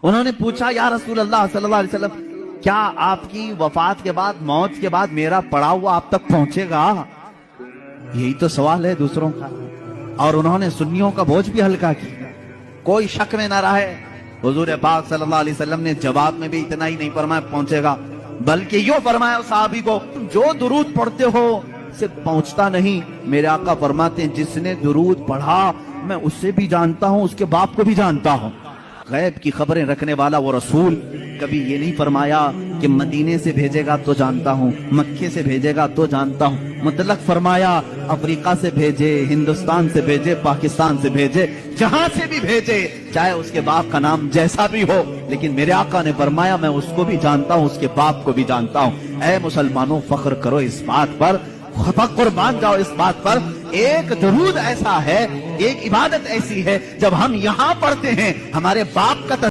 उन्होंने पूछा, या रसूल अल्लाह सल्लल्लाहु अलैहि वसल्लम, क्या आपकी वफात के बाद, मौत के बाद मेरा पड़ा हुआ आप तक पहुंचेगा? यही तो सवाल है दूसरों का। और उन्होंने सुन्नियों का बोझ भी हल्का किया, कोई शक में ना रहे। हुजूर पाक सल्लल्लाहु अलैहि वसल्लम ने जवाब में भी इतना ही नहीं फरमाया पहुंचेगा, बल्कि यो फरमाया साहबी को, जो दुरूद पढ़ते हो से पहुंचता नहीं। मेरे आका फरमाते हैं, जिसने दुरूद पढ़ा मैं उससे भी जानता हूं, उसके बाप को भी जानता हूं। गैब की खबरें रखने वाला वो रसूल कभी ये नहीं फरमाया कि मदीने से भेजेगा तो जानता हूं, मक्के से भेजेगा तो जानता हूं। मुतलक फरमाया, अफ्रीका से भेजे, हिंदुस्तान से भेजे, पाकिस्तान से भेजे, जहां से भी भेजे, चाहे उसके बाप का नाम जैसा भी हो, लेकिन मेरे आका ने फरमाया मैं उसको भी जानता हूं, उसके बाप को भी जानता हूं। ऐ मुसलमानों, फख्र करो इस बात पर, कुर्बान जाओ इस बात पर। एक दुरूद ऐसा है, एक इबादत ऐसी है, जब हम यहां पढ़ते हैं हमारे बाप का